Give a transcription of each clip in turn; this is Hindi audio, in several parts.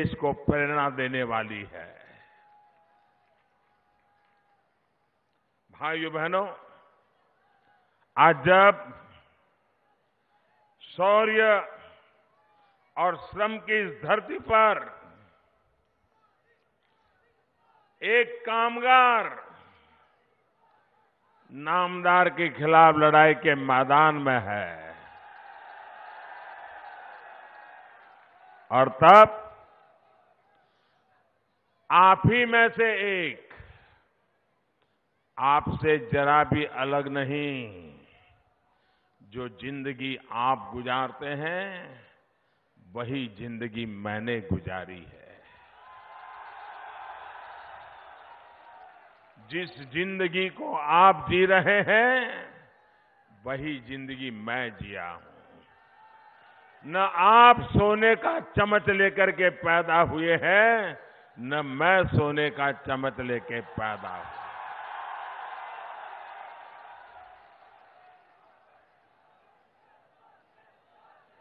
देश को प्रेरणा देने वाली है। भाइयों बहनों, आज जब शौर्य और श्रम की इस धरती पर एक कामगार नामदार के खिलाफ लड़ाई के मैदान में है, और तब आप ही में से एक, आपसे जरा भी अलग नहीं, जो जिंदगी आप गुजारते हैं वही जिंदगी मैंने गुजारी है। जिस जिंदगी को आप जी रहे हैं वही जिंदगी मैं जिया हूं। न आप सोने का चम्मच लेकर के पैदा हुए हैं, न मैं सोने का चम्मच लेके पैदा हुआ।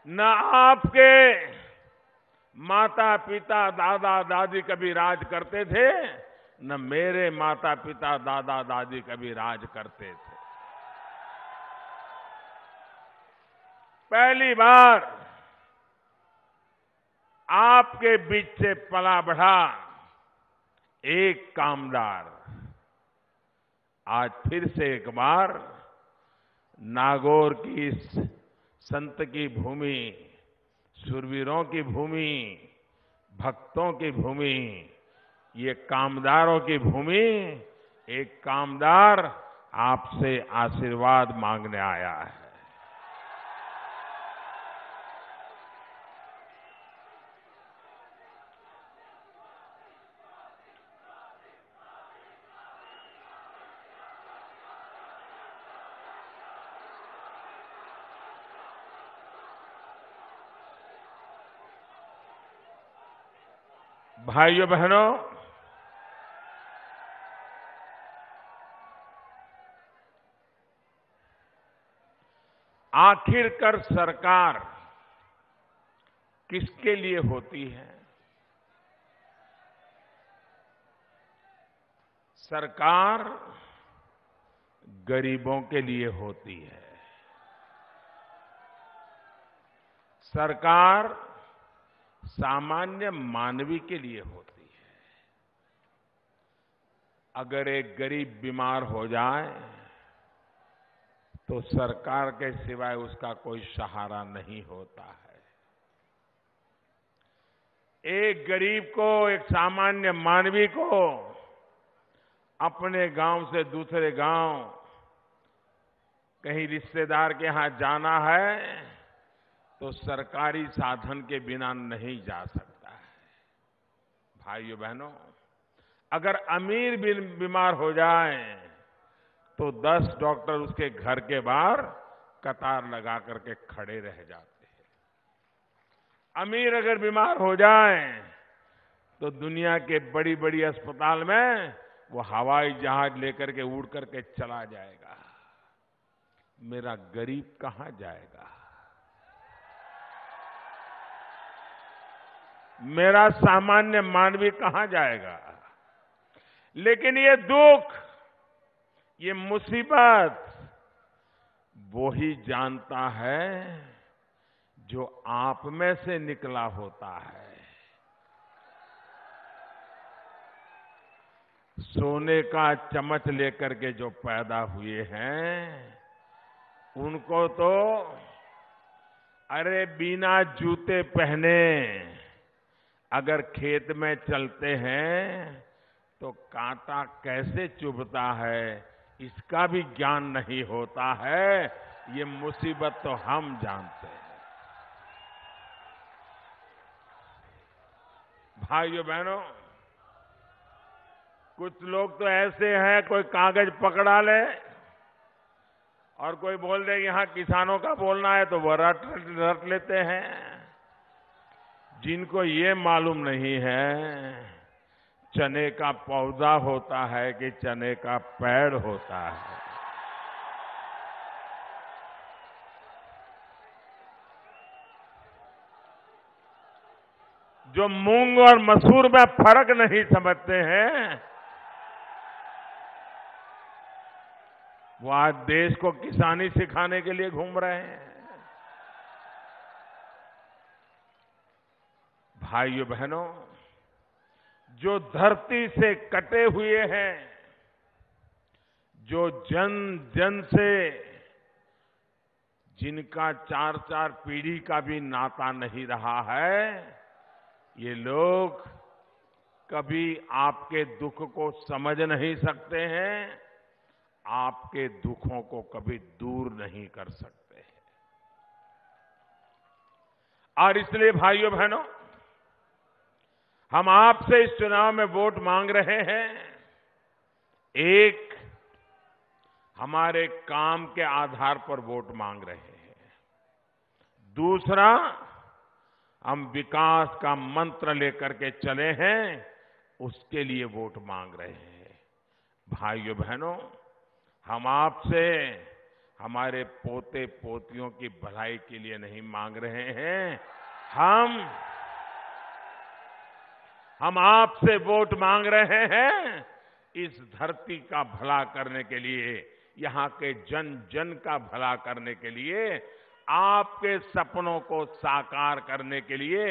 न आपके माता पिता दादा दादी कभी राज करते थे, न मेरे माता पिता दादा दादी कभी राज करते थे। पहली बार आपके बीच से पला बढ़ा एक कामदार आज फिर से एक बार नागौर की इस संत की भूमि, शूरवीरों की भूमि, भक्तों की भूमि, ये कामदारों की भूमि, एक कामदार आपसे आशीर्वाद मांगने आया है। भाइयों बहनों, आखिरकार सरकार किसके लिए होती है? सरकार गरीबों के लिए होती है। सरकार सामान्य मानवी के लिए होती है। अगर एक गरीब बीमार हो जाए तो सरकार के सिवाय उसका कोई सहारा नहीं होता है। एक गरीब को, एक सामान्य मानवी को अपने गांव से दूसरे गांव कहीं रिश्तेदार के यहां जाना है तो सरकारी साधन के बिना नहीं जा सकता है। भाइयों बहनों, अगर अमीर बीमार हो जाए तो 10 डॉक्टर उसके घर के बाहर कतार लगा करके खड़े रह जाते हैं। अमीर अगर बीमार हो जाए तो दुनिया के बड़ी बड़ी अस्पताल में वो हवाई जहाज लेकर के उड़ करके चला जाएगा। मेरा गरीब कहां जाएगा? मेरा सामान्य मानवी कहां जाएगा? लेकिन ये दुख, ये मुसीबत वो ही जानता है जो आप में से निकला होता है। सोने का चम्मच लेकर के जो पैदा हुए हैं उनको तो अरे बिना जूते पहने अगर खेत में चलते हैं तो कांटा कैसे चुभता है इसका भी ज्ञान नहीं होता है। ये मुसीबत तो हम जानते हैं। भाइयों बहनों, कुछ लोग तो ऐसे हैं, कोई कागज पकड़ा ले और कोई बोल दे यहां किसानों का बोलना है तो वो रट लेते हैं। जिनको ये मालूम नहीं है चने का पौधा होता है कि चने का पेड़ होता है। जो मूंग और मसूर में फर्क नहीं समझते हैं, वो आज देश को किसानी सिखाने के लिए घूम रहे हैं। भाइयों बहनों, जो धरती से कटे हुए हैं, जो जन जन से जिनका 4-4 पीढ़ी का भी नाता नहीं रहा है, ये लोग कभी आपके दुख को समझ नहीं सकते हैं, आपके दुखों को कभी दूर नहीं कर सकते हैं। और इसलिए भाइयों बहनों, हम आपसे इस चुनाव में वोट मांग रहे हैं। एक, हमारे काम के आधार पर वोट मांग रहे हैं। दूसरा, हम विकास का मंत्र लेकर के चले हैं, उसके लिए वोट मांग रहे हैं। भाइयों बहनों, हम आपसे हमारे पोते पोतियों की भलाई के लिए नहीं मांग रहे हैं। हम आपसे वोट मांग रहे हैं इस धरती का भला करने के लिए, यहां के जन जन का भला करने के लिए, आपके सपनों को साकार करने के लिए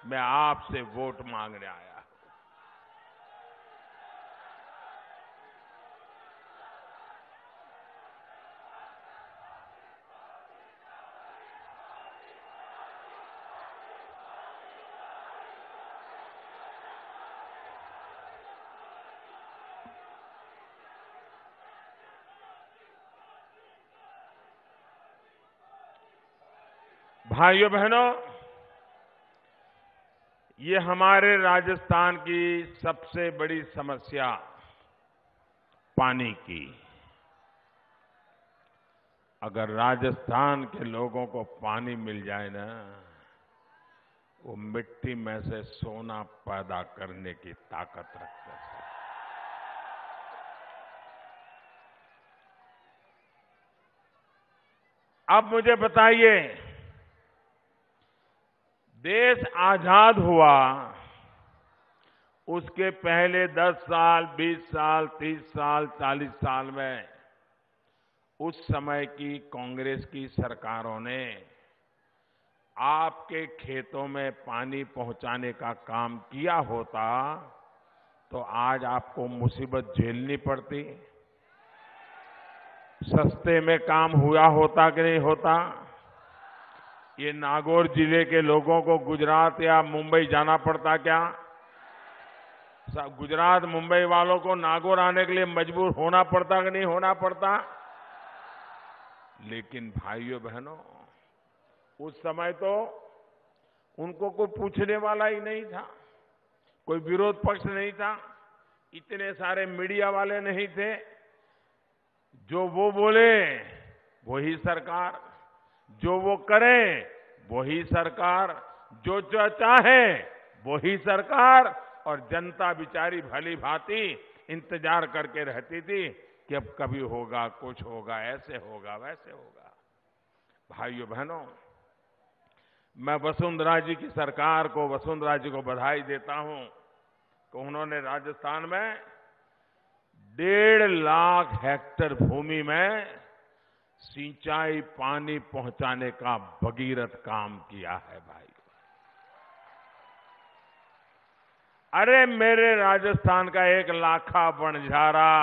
मैं आपसे वोट मांगने आया। भाइयों बहनों, ये हमारे राजस्थान की सबसे बड़ी समस्या पानी की। अगर राजस्थान के लोगों को पानी मिल जाए ना, वो मिट्टी में से सोना पैदा करने की ताकत रखते हैं। अब मुझे बताइए, देश आजाद हुआ, उसके पहले 10 साल, 20 साल, 30 साल, 40 साल में उस समय की कांग्रेस की सरकारों ने आपके खेतों में पानी पहुंचाने का काम किया होता तो आज आपको मुसीबत झेलनी पड़ती। सस्ते में काम हुआ होता कि नहीं होता? ये नागौर जिले के लोगों को गुजरात या मुंबई जाना पड़ता क्या? गुजरात मुंबई वालों को नागौर आने के लिए मजबूर होना पड़ता कि नहीं होना पड़ता? लेकिन भाइयों बहनों, उस समय तो उनको कोई पूछने वाला ही नहीं था, कोई विरोध पक्ष नहीं था, इतने सारे मीडिया वाले नहीं थे। जो वो बोले वही सरकार, जो वो करे वही सरकार, जो चाहे वही सरकार, और जनता बिचारी भली भांति इंतजार करके रहती थी कि अब कभी होगा, कुछ होगा, ऐसे होगा, वैसे होगा। भाइयों बहनों, मैं वसुंधरा जी की सरकार को, वसुंधरा जी को बधाई देता हूं कि उन्होंने राजस्थान में 1.5 लाख हेक्टेयर भूमि में सिंचाई पानी पहुंचाने का भगीरथ काम किया है। भाई, अरे मेरे राजस्थान का 1 लाखा बंजारा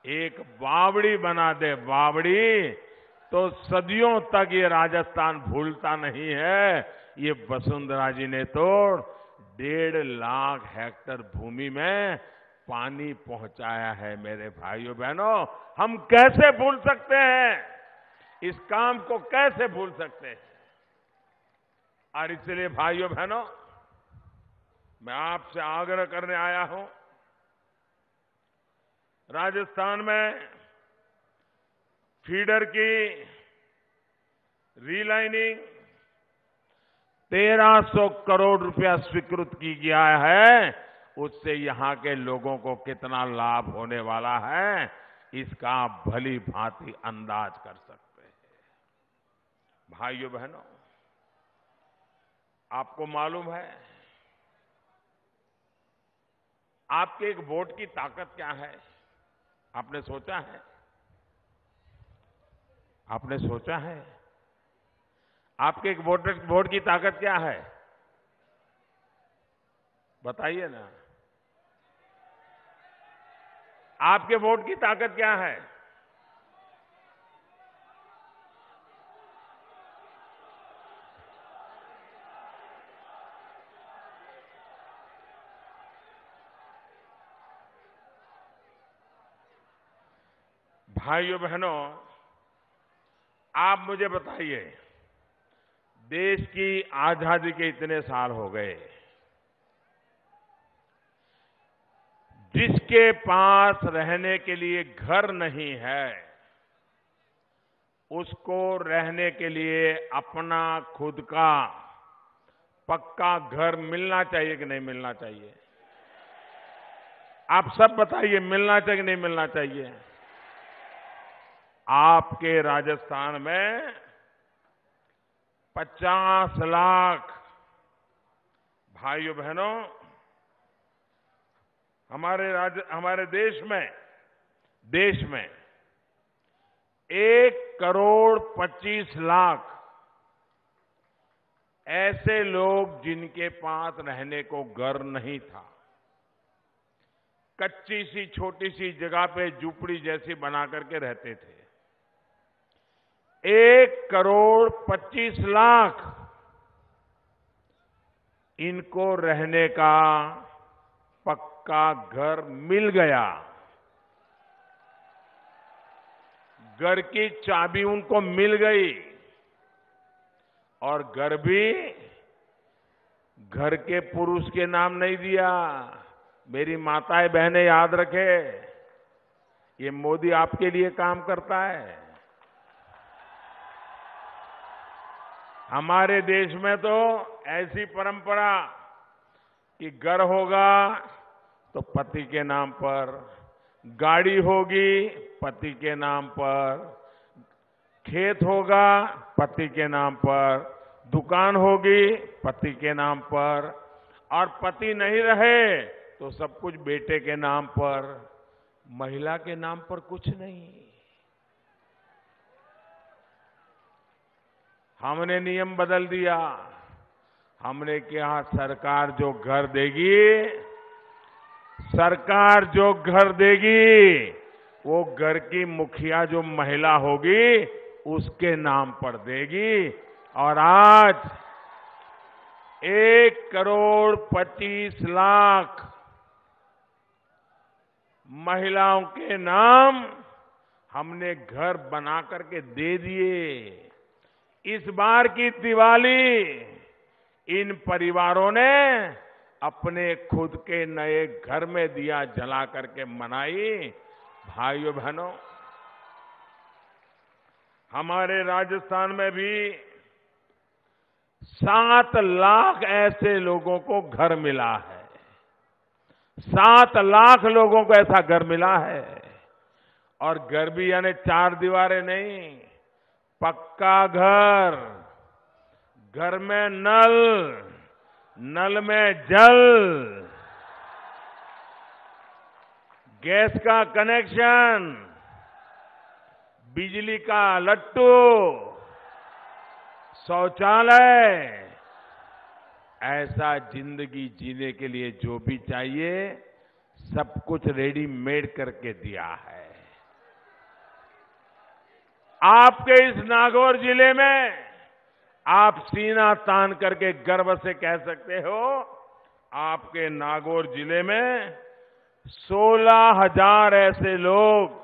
एक बावड़ी बना दे, बावड़ी, तो सदियों तक ये राजस्थान भूलता नहीं है। ये वसुंधरा जी ने तो 1.5 लाख हेक्टेयर भूमि में पानी पहुंचाया है। मेरे भाइयों बहनों, हम कैसे भूल सकते हैं? इस काम को कैसे भूल सकते हैं? और इसलिए भाइयों बहनों, मैं आपसे आग्रह करने आया हूं, राजस्थान में फीडर की रीलाइनिंग 1300 करोड़ रुपया स्वीकृत की गया है। उससे यहां के लोगों को कितना लाभ होने वाला है, इसका आप भली भांति अंदाज कर सकते हैं। भाइयों बहनों, आपको मालूम है आपके एक वोट की ताकत क्या है? आपने सोचा है? आपने सोचा है? आपके एक वोट की ताकत क्या है? बताइए ना। आपके वोट की ताकत क्या है? भाइयों बहनों, आप मुझे बताइए, देश की आजादी के इतने साल हो गए, जिसके पास रहने के लिए घर नहीं है, उसको रहने के लिए अपना खुद का पक्का घर मिलना चाहिए कि नहीं मिलना चाहिए? आप सब बताइए, मिलना चाहिए कि नहीं मिलना चाहिए? आपके राजस्थान में 50 लाख भाइयों बहनों, हमारे देश में 1,25,00,000 ऐसे लोग जिनके पास रहने को घर नहीं था, कच्ची सी छोटी सी जगह पे झूपड़ी जैसी बना करके रहते थे। 1,25,00,000 इनको रहने का पक्का घर मिल गया। घर की चाबी उनको मिल गई और घर भी घर के पुरुष के नाम नहीं दिया। मेरी माताएं बहनें याद रखे, ये मोदी आपके लिए काम करता है। हमारे देश में तो ऐसी परंपरा कि घर होगा तो पति के नाम पर, गाड़ी होगी पति के नाम पर, खेत होगा पति के नाम पर, दुकान होगी पति के नाम पर, और पति नहीं रहे तो सब कुछ बेटे के नाम पर, महिला के नाम पर कुछ नहीं। हमने नियम बदल दिया। हमने कहा सरकार जो घर देगी वो घर की मुखिया जो महिला होगी उसके नाम पर देगी। और आज 1,25,00,000 महिलाओं के नाम हमने घर बना करके दे दिए। इस बार की दिवाली इन परिवारों ने अपने खुद के नए घर में दिया जला करके मनाई। भाइयों बहनों, हमारे राजस्थान में भी 7 लाख ऐसे लोगों को घर मिला है। 7 लाख लोगों को ऐसा घर मिला है। और घर भी यानी 4 दीवारें नहीं, पक्का घर, घर में नल, नल में जल, गैस का कनेक्शन, बिजली का लट्टू, शौचालय, ऐसा जिंदगी जीने के लिए जो भी चाहिए सब कुछ रेडीमेड करके दिया है। आपके इस नागौर जिले में आप सीना तान करके गर्व से कह सकते हो, आपके नागौर जिले में 16,000 ऐसे लोग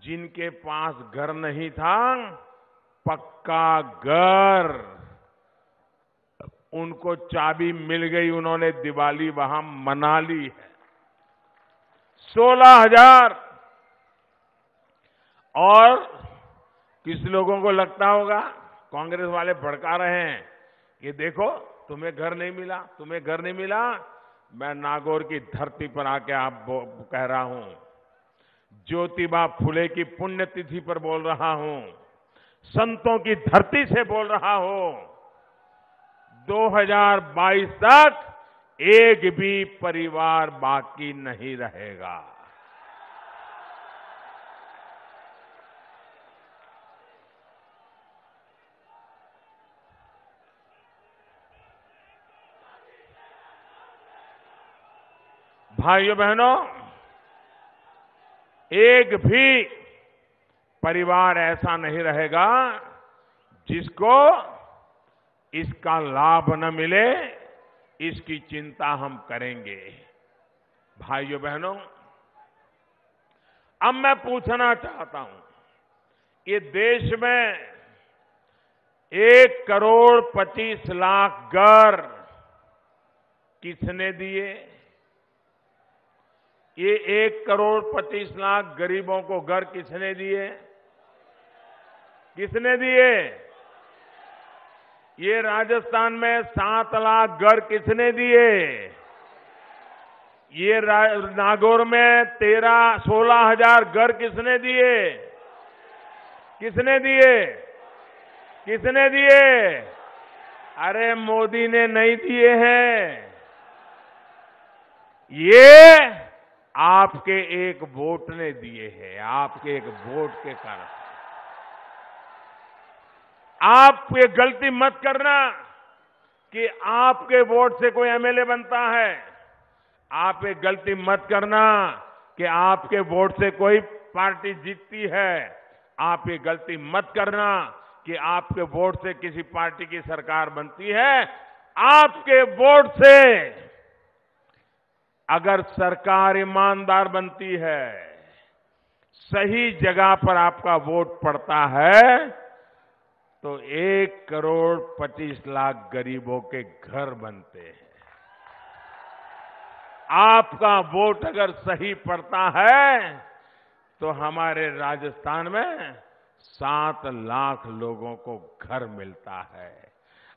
जिनके पास घर नहीं था, पक्का घर, उनको चाबी मिल गई, उन्होंने दिवाली वहां मना ली है। 16,000। और किस लोगों को लगता होगा, कांग्रेस वाले भड़का रहे हैं कि देखो तुम्हें घर नहीं मिला, तुम्हें घर नहीं मिला। मैं नागौर की धरती पर आके आप कह रहा हूं, ज्योतिबा फुले की पुण्यतिथि पर बोल रहा हूं, संतों की धरती से बोल रहा हूं, 2022 तक एक भी परिवार बाकी नहीं रहेगा। भाइयों बहनों, एक भी परिवार ऐसा नहीं रहेगा जिसको इसका लाभ न मिले, इसकी चिंता हम करेंगे। भाइयों बहनों, अब मैं पूछना चाहता हूं, ये देश में 1,25,00,000 घर किसने दिए? ये 1,25,00,000 गरीबों को घर किसने दिए? किसने दिए? ये राजस्थान में 7 लाख घर किसने दिए? ये नागौर में 16,000 घर किसने दिए? किसने दिए? किसने दिए? अरे मोदी ने नहीं दिए हैं। ये आपके एक वोट ने दिए हैं, आपके एक वोट के कारण। आप ये गलती मत करना कि आपके वोट से कोई एमएलए बनता है। आप ये गलती मत करना कि आपके वोट से कोई पार्टी जीतती है। आप ये गलती मत करना कि आपके वोट से किसी पार्टी की सरकार बनती है। आपके वोट से अगर सरकार ईमानदार बनती है, सही जगह पर आपका वोट पड़ता है, तो 1,25,00,000 गरीबों के घर बनते हैं। आपका वोट अगर सही पड़ता है तो हमारे राजस्थान में 7 लाख लोगों को घर मिलता है।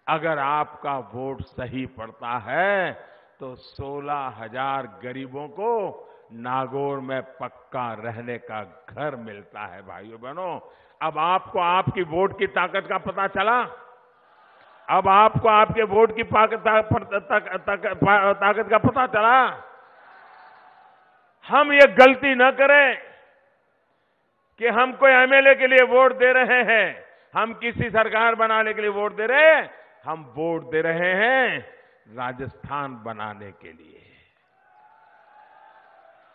अगर आपका वोट सही पड़ता है तो 16,000 गरीबों को नागौर में पक्का रहने का घर मिलता है। भाइयों बहनों, अब आपको आपकी वोट की ताकत का पता चला। अब आपको आपके वोट की ताकत का पता चला। हम ये गलती न करें कि हम कोई एमएलए के लिए वोट दे रहे हैं, हम किसी सरकार बनाने के लिए वोट दे रहे हैं। हम वोट दे रहे हैं राजस्थान बनाने के लिए।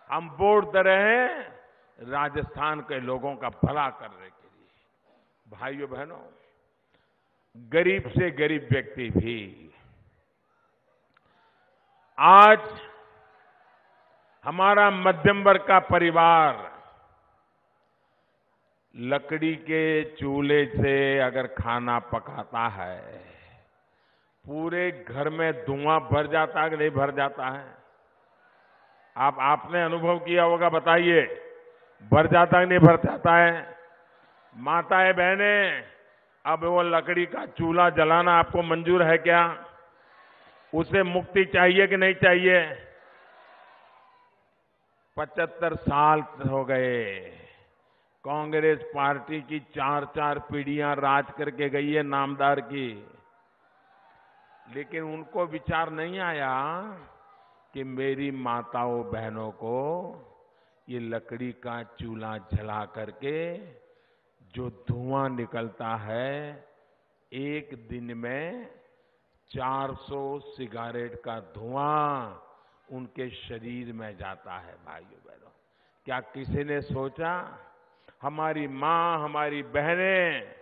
हम वोट दे रहे हैं राजस्थान के लोगों का भला करने के लिए। भाइयों बहनों, गरीब से गरीब व्यक्ति भी आज हमारा मध्यम वर्ग का परिवार लकड़ी के चूल्हे से अगर खाना पकाता है, पूरे घर में धुआं भर जाता है कि नहीं भर जाता है? आपने अनुभव किया होगा, बताइए, भर जाता है कि नहीं भर जाता है? माताएं बहनें, अब वो लकड़ी का चूल्हा जलाना आपको मंजूर है क्या? उसे मुक्ति चाहिए कि नहीं चाहिए? 75 साल हो गए, कांग्रेस पार्टी की 4-4 पीढ़ियां राज करके गई है नामदार की, लेकिन उनको विचार नहीं आया कि मेरी माताओं बहनों को ये लकड़ी का चूल्हा जला करके जो धुआं निकलता है, एक दिन में 400 सिगारेट का धुआं उनके शरीर में जाता है। भाइयों बहनों, क्या किसी ने सोचा हमारी मां, हमारी बहनें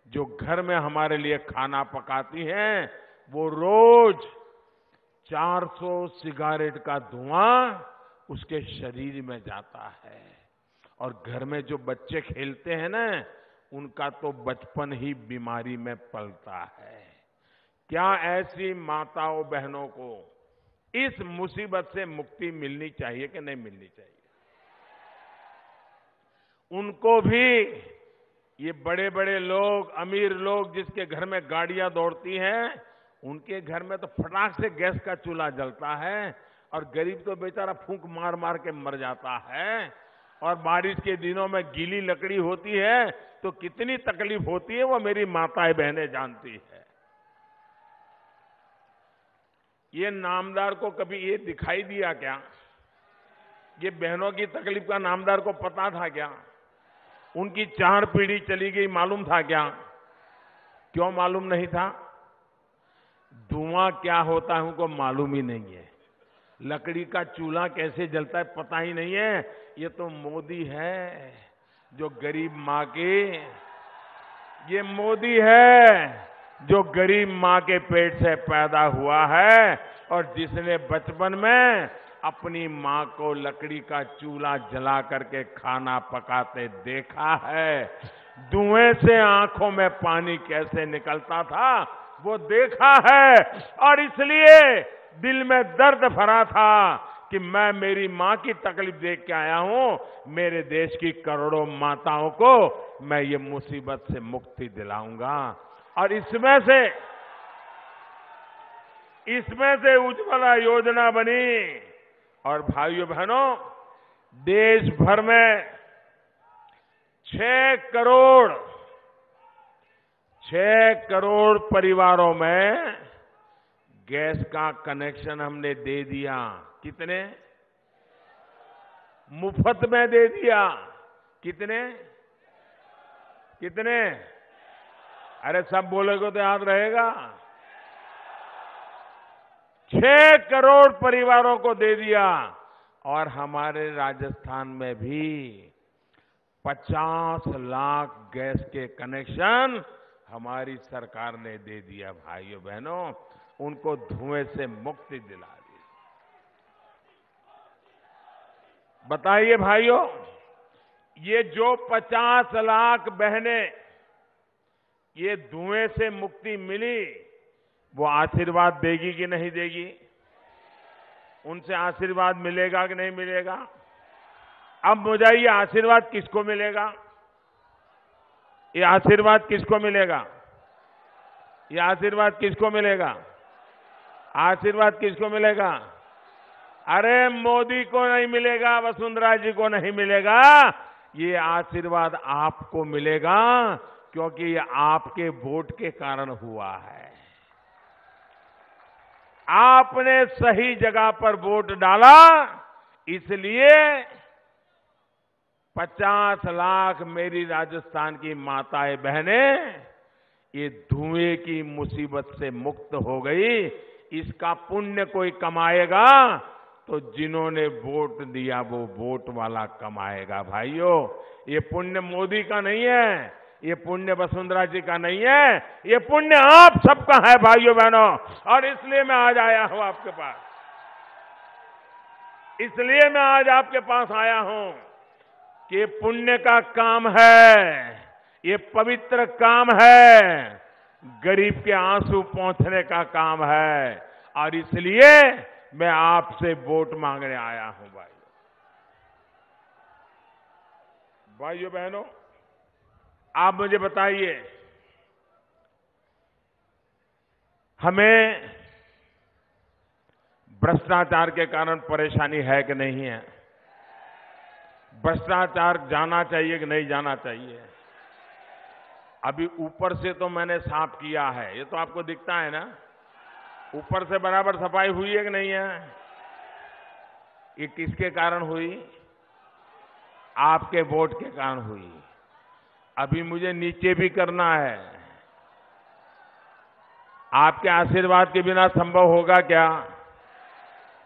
जो घर में हमारे लिए खाना पकाती हैं, वो रोज 400 सिगारेट का धुआं उसके शरीर में जाता है। और घर में जो बच्चे खेलते हैं ना, उनका तो बचपन ही बीमारी में पलता है। क्या ऐसी माताओं बहनों को इस मुसीबत से मुक्ति मिलनी चाहिए कि नहीं मिलनी चाहिए? उनको भी ये बड़े बड़े लोग, अमीर लोग जिसके घर में गाड़ियां दौड़ती हैं, उनके घर में तो फटाक से गैस का चूल्हा जलता है, और गरीब तो बेचारा फूंक मार मार के मर जाता है। और बारिश के दिनों में गीली लकड़ी होती है तो कितनी तकलीफ होती है, वो मेरी माताएं बहनें जानती है। ये नामदार को कभी ये दिखाई दिया क्या? ये बहनों की तकलीफ का नामदार को पता था क्या? उनकी 4 पीढ़ी चली गई मालूम था क्या? क्यों मालूम नहीं था? धुआं क्या होता है उनको मालूम ही नहीं है। लकड़ी का चूल्हा कैसे जलता है पता ही नहीं है। ये तो मोदी है जो गरीब मां के, ये मोदी है जो गरीब मां के पेट से पैदा हुआ है और जिसने बचपन में अपनी मां को लकड़ी का चूल्हा जला करके खाना पकाते देखा है। धुएं से आंखों में पानी कैसे निकलता था वो देखा है और इसलिए दिल में दर्द भरा था कि मैं मेरी मां की तकलीफ देख के आया हूं। मेरे देश की करोड़ों माताओं को मैं ये मुसीबत से मुक्ति दिलाऊंगा और इसमें से उज्ज्वला योजना बनी। और भाइयों बहनों, देश भर में 6 करोड़ परिवारों में गैस का कनेक्शन हमने दे दिया। कितने? मुफ्त में दे दिया। कितने? अरे सब बोलेगे तो याद रहेगा। 6 करोड़ परिवारों को दे दिया। और हमारे राजस्थान में भी 50 लाख गैस के कनेक्शन हमारी सरकार ने दे दिया। भाइयों बहनों, उनको धुएं से मुक्ति दिला दी। बताइए भाइयों, ये जो 50 लाख बहनें ये धुएं से मुक्ति मिली, वो आशीर्वाद देगी कि नहीं देगी? उनसे आशीर्वाद मिलेगा कि नहीं मिलेगा? अब मुझे ये आशीर्वाद किसको मिलेगा? ये आशीर्वाद किसको मिलेगा? ये आशीर्वाद किसको मिलेगा? आशीर्वाद किसको मिलेगा? अरे मोदी को नहीं मिलेगा, वसुंधरा जी को नहीं मिलेगा। ये आशीर्वाद आपको मिलेगा क्योंकि ये आपके वोट के कारण हुआ है। आपने सही जगह पर वोट डाला, इसलिए 50 लाख मेरी राजस्थान की माताएं बहनें ये धुएं की मुसीबत से मुक्त हो गई। इसका पुण्य कोई कमाएगा तो जिन्होंने वोट दिया वो वोट वाला कमाएगा। भाइयों, ये पुण्य मोदी का नहीं है, ये पुण्य वसुंधरा जी का नहीं है, ये पुण्य आप सबका है भाइयों बहनों। और इसलिए मैं आज आया हूं आपके पास, इसलिए मैं आज आपके पास आया हूं कि ये पुण्य का काम है, ये पवित्र काम है, गरीब के आंसू पोंछने का काम है। और इसलिए मैं आपसे वोट मांगने आया हूं। भाइयों बहनों, आप मुझे बताइए, हमें भ्रष्टाचार के कारण परेशानी है कि नहीं है? भ्रष्टाचार जाना चाहिए कि नहीं जाना चाहिए? अभी ऊपर से तो मैंने साफ किया है, ये तो आपको दिखता है ना। ऊपर से बराबर सफाई हुई है कि नहीं है? ये किसके कारण हुई? आपके वोट के कारण हुई। अभी मुझे नीचे भी करना है। आपके आशीर्वाद के बिना संभव होगा क्या?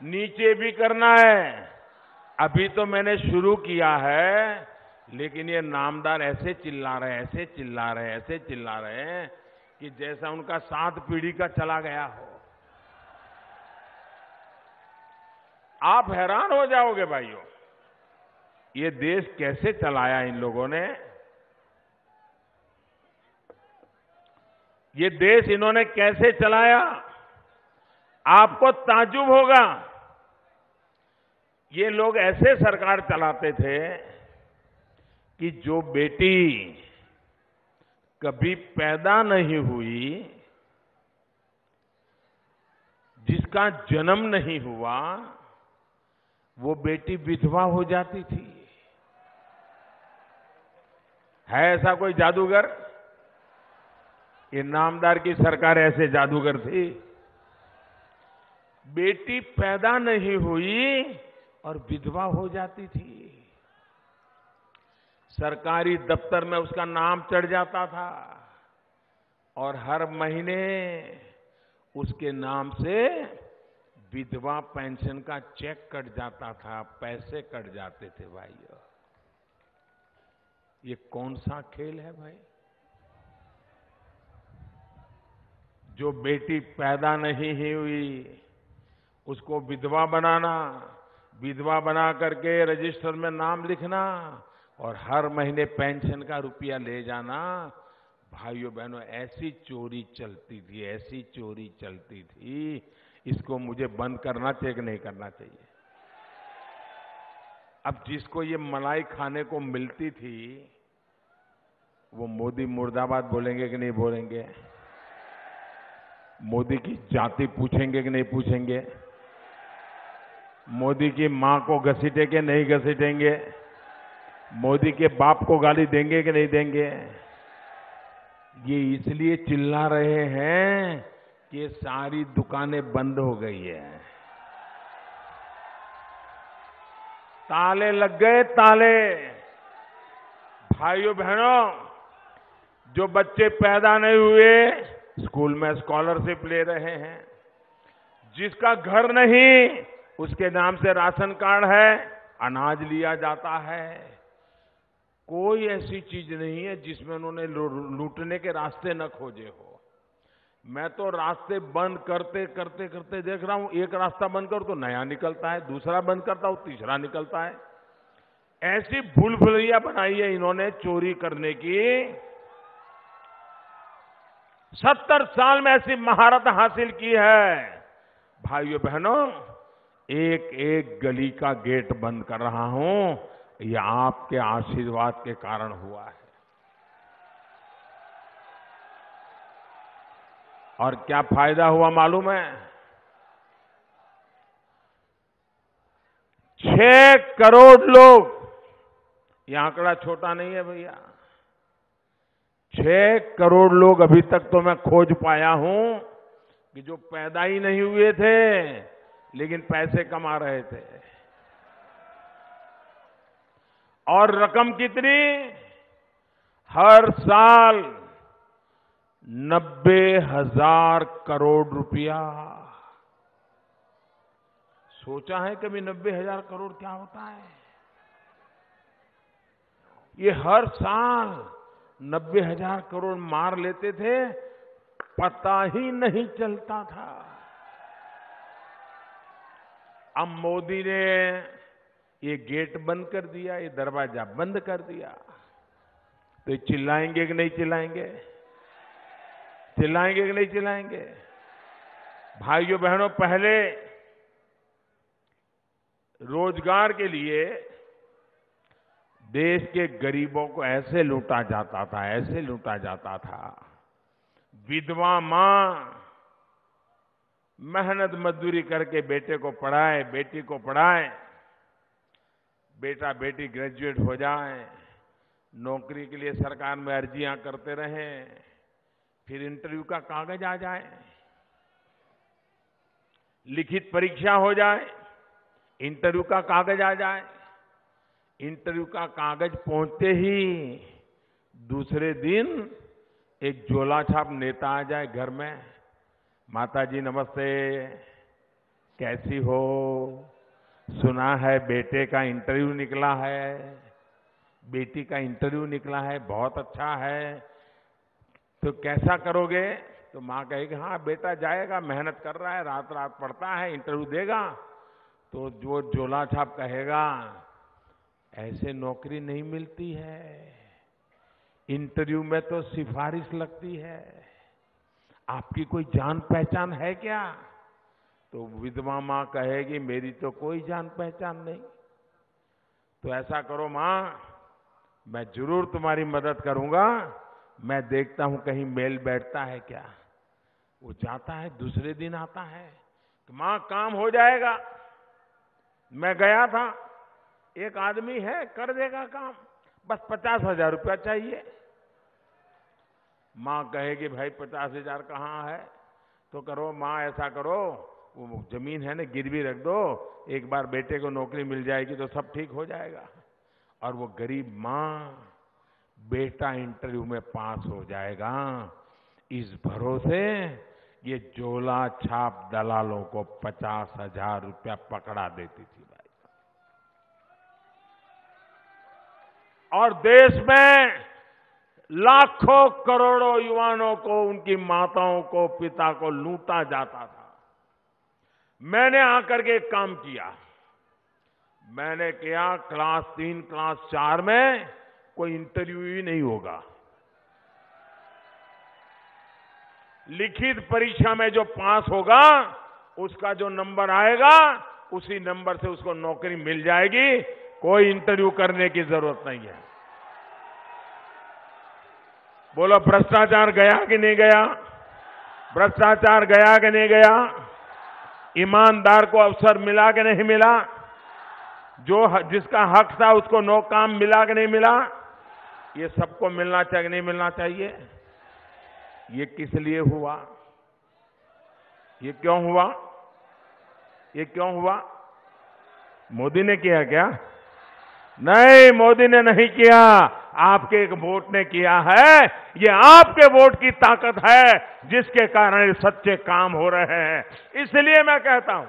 नीचे भी करना है। अभी तो मैंने शुरू किया है, लेकिन ये नामदार ऐसे चिल्ला रहे हैं कि जैसा उनका 7 पीढ़ी का चला गया हो। आप हैरान हो जाओगे भाइयों, ये देश कैसे चलाया इन लोगों ने। ये देश इन्होंने कैसे चलाया, आपको ताज्जुब होगा। ये लोग ऐसे सरकार चलाते थे कि जो बेटी कभी पैदा नहीं हुई, जिसका जन्म नहीं हुआ, वो बेटी विधवा हो जाती थी। है ऐसा कोई जादूगर? ये नामदार की सरकार ऐसे जादूगर थी। बेटी पैदा नहीं हुई और विधवा हो जाती थी। सरकारी दफ्तर में उसका नाम चढ़ जाता था और हर महीने उसके नाम से विधवा पेंशन का चेक कट जाता था, पैसे कट जाते थे भाइयों। ये कौन सा खेल है भाई? जो बेटी पैदा नहीं ही हुई उसको विधवा बनाना, विधवा बना करके रजिस्टर में नाम लिखना और हर महीने पेंशन का रुपया ले जाना। भाइयों बहनों, ऐसी चोरी चलती थी, ऐसी चोरी चलती थी। इसको मुझे बंद करना चाहिए कि नहीं करना चाहिए? अब जिसको ये मलाई खाने को मिलती थी वो मोदी मुर्दाबाद बोलेंगे कि नहीं बोलेंगे? मोदी की जाति पूछेंगे कि नहीं पूछेंगे? मोदी की मां को घसीटे के नहीं घसीटेंगे? मोदी के बाप को गाली देंगे कि नहीं देंगे? ये इसलिए चिल्ला रहे हैं कि सारी दुकानें बंद हो गई है, ताले लग गए, ताले। भाइयों बहनों, जो बच्चे पैदा नहीं हुए स्कूल में स्कॉलरशिप ले रहे हैं, जिसका घर नहीं उसके नाम से राशन कार्ड है, अनाज लिया जाता है। कोई ऐसी चीज नहीं है जिसमें उन्होंने लूटने के रास्ते न खोजे हो। मैं तो रास्ते बंद करते करते करते देख रहा हूं, एक रास्ता बंद करो तो नया निकलता है, दूसरा बंद करता हूं तीसरा निकलता है। ऐसी भूल भुलैया बनाई है इन्होंने चोरी करने की। 70 साल में ऐसी महारत हासिल की है। भाइयों बहनों, एक एक गली का गेट बंद कर रहा हूं, यह आपके आशीर्वाद के कारण हुआ है। और क्या फायदा हुआ मालूम है? 6 करोड़ लोग, यह आंकड़ा छोटा नहीं है भैया, 6 करोड़ लोग अभी तक तो मैं खोज पाया हूं कि जो पैदा ही नहीं हुए थे लेकिन पैसे कमा रहे थे। और रकम कितनी? हर साल 90,000 करोड़ रुपया। सोचा है कभी 90,000 करोड़ क्या होता है? ये हर साल 90,000 करोड़ मार लेते थे, पता ही नहीं चलता था। अब मोदी ने ये गेट बंद कर दिया, ये दरवाजा बंद कर दिया, तो ये चिल्लाएंगे कि नहीं चिल्लाएंगे? चिल्लाएंगे कि नहीं चिल्लाएंगे? भाइयों बहनों, पहले रोजगार के लिए देश के गरीबों को ऐसे लूटा जाता था, ऐसे लूटा जाता था। विधवा मां मेहनत मजदूरी करके बेटे को पढ़ाए, बेटी को पढ़ाए, बेटा बेटी ग्रेजुएट हो जाए, नौकरी के लिए सरकार में अर्जियां करते रहें, फिर इंटरव्यू का कागज आ जाए, लिखित परीक्षा हो जाए, इंटरव्यू का कागज आ जाए, इंटरव्यू का कागज पहुंचते ही दूसरे दिन एक झोला छाप नेता आ जाए घर में, माता जी नमस्ते, कैसी हो? सुना है बेटे का इंटरव्यू निकला है, बेटी का इंटरव्यू निकला है, बहुत अच्छा है, तो कैसा करोगे? तो मां कहेगी हाँ बेटा जाएगा, मेहनत कर रहा है, रात रात पढ़ता है, इंटरव्यू देगा। तो जो झोला छाप कहेगा ऐसे नौकरी नहीं मिलती है, इंटरव्यू में तो सिफारिश लगती है, आपकी कोई जान पहचान है क्या? तो विधवा मां कहेगी मेरी तो कोई जान पहचान नहीं। तो ऐसा करो मां, मैं जरूर तुम्हारी मदद करूंगा, मैं देखता हूं कहीं मेल बैठता है क्या। वो जाता है, दूसरे दिन आता है कि मां काम हो जाएगा, मैं गया था, एक आदमी है कर देगा काम, बस 50,000 रुपया चाहिए। मां कहेगी भाई 50,000 कहाँ है? तो करो मां, ऐसा करो वो जमीन है ना, गिरवी रख दो, एक बार बेटे को नौकरी मिल जाएगी तो सब ठीक हो जाएगा। और वो गरीब माँ, बेटा इंटरव्यू में पास हो जाएगा, इस भरोसे ये झोला छाप दलालों को 50,000 रुपया पकड़ा देती थी भाई। और देश में लाखों करोड़ों युवाओं को, उनकी माताओं को, पिता को लूटा जाता था। मैंने आकर के एक काम किया, मैंने किया क्लास 3, क्लास 4 में कोई इंटरव्यू ही नहीं होगा। लिखित परीक्षा में जो पास होगा उसका जो नंबर आएगा उसी नंबर से उसको नौकरी मिल जाएगी, कोई इंटरव्यू करने की जरूरत नहीं है। बोलो भ्रष्टाचार गया कि नहीं गया? भ्रष्टाचार गया कि नहीं गया? ईमानदार को अवसर मिला कि नहीं मिला? जो जिसका हक था उसको नो काम मिला कि नहीं मिला? ये सबको मिलना चाहिए कि नहीं मिलना चाहिए? ये किस लिए हुआ? ये क्यों हुआ? ये क्यों हुआ? मोदी ने किया क्या? नहीं, मोदी ने नहीं किया, आपके एक वोट ने किया है। ये आपके वोट की ताकत है जिसके कारण सच्चे काम हो रहे हैं। इसलिए मैं कहता हूं,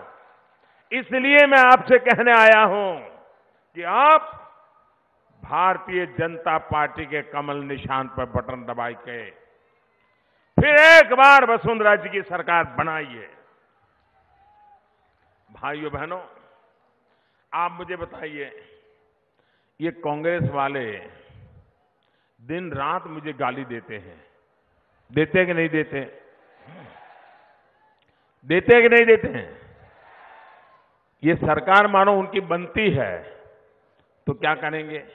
इसलिए मैं आपसे कहने आया हूं कि आप भारतीय जनता पार्टी के कमल निशान पर बटन दबाई के फिर एक बार वसुंधरा जी की सरकार बनाइए। भाइयों बहनों, आप मुझे बताइए, ये कांग्रेस वाले दिन रात मुझे गाली देते हैं, देते कि नहीं देते? देते कि नहीं देते हैं? ये सरकार मानो उनकी बनती है तो क्या करेंगे?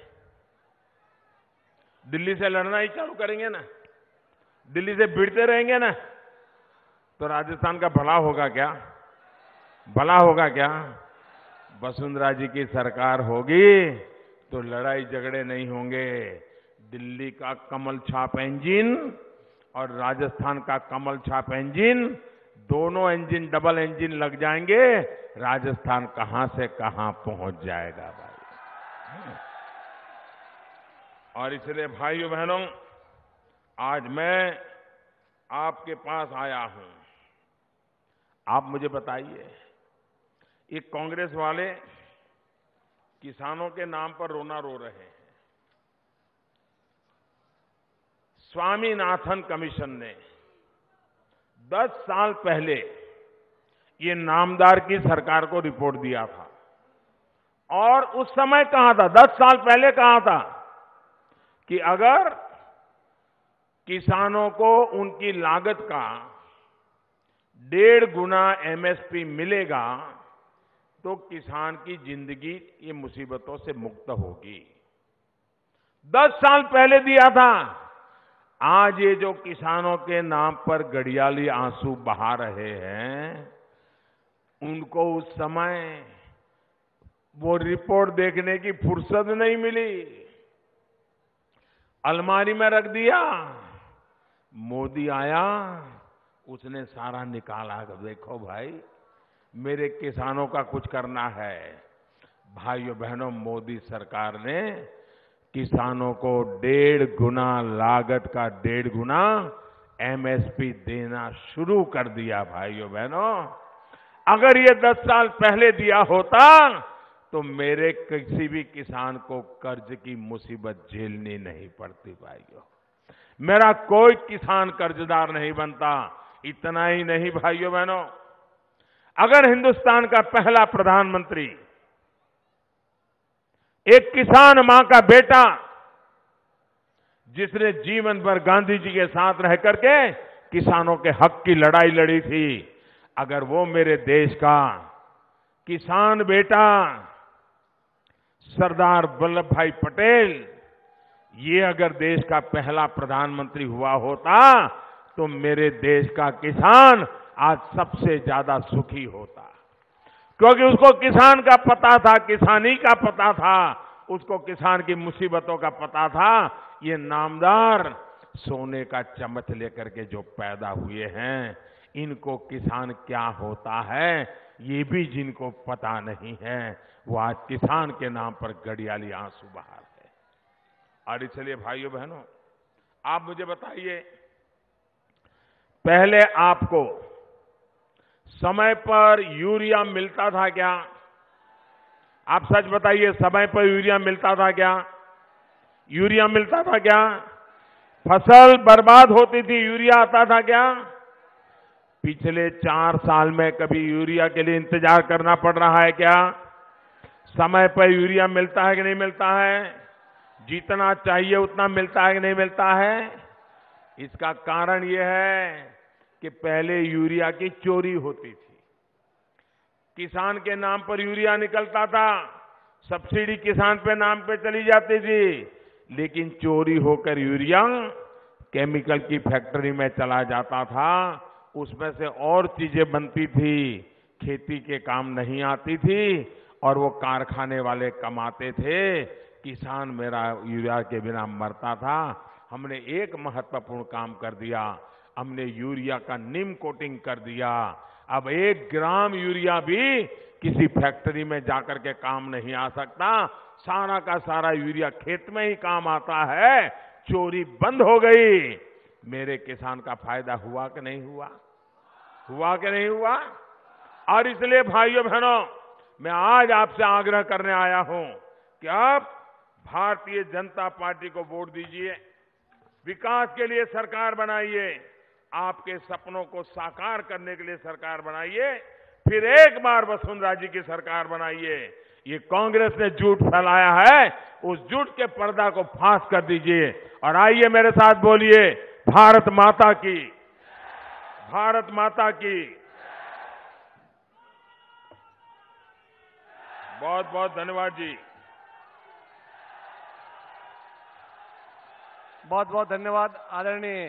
दिल्ली से लड़ना ही चालू करेंगे ना, दिल्ली से भिड़ते रहेंगे ना, तो राजस्थान का भला होगा क्या? भला होगा क्या? वसुंधरा जी की सरकार होगी तो लड़ाई झगड़े नहीं होंगे। दिल्ली का कमल छाप इंजन और राजस्थान का कमल छाप इंजन, दोनों इंजन डबल इंजन लग जाएंगे, राजस्थान कहां से कहां पहुंच जाएगा भाई। और इसलिए भाइयों बहनों, आज मैं आपके पास आया हूं। आप मुझे बताइए, ये कांग्रेस वाले किसानों के नाम पर रोना रो रहे हैं। स्वामीनाथन कमीशन ने 10 साल पहले ये नामदार की सरकार को रिपोर्ट दिया था। और उस समय कहा था, 10 साल पहले कहा था कि अगर किसानों को उनकी लागत का 1.5 गुना एमएसपी मिलेगा तो किसान की जिंदगी ये मुसीबतों से मुक्त होगी। 10 साल पहले दिया था। आज ये जो किसानों के नाम पर घड़ियाली आंसू बहा रहे हैं, उनको उस समय वो रिपोर्ट देखने की फुर्सत नहीं मिली, अलमारी में रख दिया। मोदी आया, उसने सारा निकाला, देखो भाई मेरे किसानों का कुछ करना है। भाइयों बहनों, मोदी सरकार ने किसानों को 1.5 गुना लागत का 1.5 गुना एमएसपी देना शुरू कर दिया। भाइयों बहनों, अगर ये 10 साल पहले दिया होता तो मेरे किसी भी किसान को कर्ज की मुसीबत झेलनी नहीं पड़ती। भाइयों, मेरा कोई किसान कर्जदार नहीं बनता। इतना ही नहीं भाइयों बहनों, अगर हिंदुस्तान का पहला प्रधानमंत्री एक किसान मां का बेटा, जिसने जीवन भर गांधी जी के साथ रह करके किसानों के हक की लड़ाई लड़ी थी, अगर वो मेरे देश का किसान बेटा सरदार वल्लभ भाई पटेल, ये अगर देश का पहला प्रधानमंत्री हुआ होता तो मेरे देश का किसान आज सबसे ज्यादा सुखी होता। क्योंकि उसको किसान का पता था, किसानी का पता था, उसको किसान की मुसीबतों का पता था। ये नामदार सोने का चम्मच लेकर के जो पैदा हुए हैं, इनको किसान क्या होता है ये भी जिनको पता नहीं है, वो आज किसान के नाम पर घड़ियाली आंसू बहा रहे हैं। और इसलिए भाइयों बहनों, आप मुझे बताइए, पहले आपको समय पर यूरिया मिलता था क्या? आप सच बताइए, समय पर यूरिया मिलता था क्या? यूरिया मिलता था क्या? फसल बर्बाद होती थी, यूरिया आता था क्या? पिछले 4 साल में कभी यूरिया के लिए इंतजार करना पड़ रहा है क्या? समय पर यूरिया मिलता है कि नहीं मिलता है? जितना चाहिए उतना मिलता है कि नहीं मिलता है? इसका कारण यह है कि पहले यूरिया की चोरी होती थी। किसान के नाम पर यूरिया निकलता था, सब्सिडी किसान पे नाम पे चली जाती थी, लेकिन चोरी होकर यूरिया केमिकल की फैक्ट्री में चला जाता था। उसमें से और चीजें बनती थी, खेती के काम नहीं आती थी और वो कारखाने वाले कमाते थे। किसान मेरा यूरिया के बिना मरता था। हमने एक महत्वपूर्ण काम कर दिया, हमने यूरिया का निम कोटिंग कर दिया। अब 1 ग्राम यूरिया भी किसी फैक्ट्री में जाकर के काम नहीं आ सकता, सारा का सारा यूरिया खेत में ही काम आता है। चोरी बंद हो गई। मेरे किसान का फायदा हुआ कि नहीं हुआ? हुआ कि नहीं हुआ? और इसलिए भाइयों बहनों, मैं आज आपसे आग्रह करने आया हूं कि आप भारतीय जनता पार्टी को वोट दीजिए, विकास के लिए सरकार बनाइए, आपके सपनों को साकार करने के लिए सरकार बनाइए, फिर एक बार वसुंधरा जी की सरकार बनाइए। ये कांग्रेस ने झूठ फैलाया है, उस झूठ के पर्दा को फांस कर दीजिए और आइए मेरे साथ बोलिए, भारत माता की, भारत माता की। बहुत बहुत धन्यवाद जी। बहुत बहुत धन्यवाद आदरणीय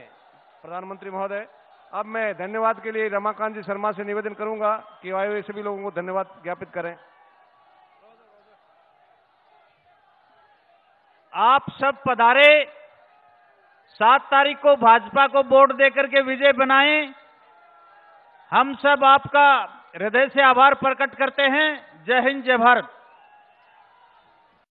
प्रधानमंत्री महोदय। अब मैं धन्यवाद के लिए रमाकांत जी शर्मा से निवेदन करूंगा कि आए हुए सभी लोगों को धन्यवाद ज्ञापित करें। आप सब पधारे, 7 तारीख को भाजपा को वोट देकर के विजय बनाएं। हम सब आपका हृदय से आभार प्रकट करते हैं। जय हिंद, जय भारत।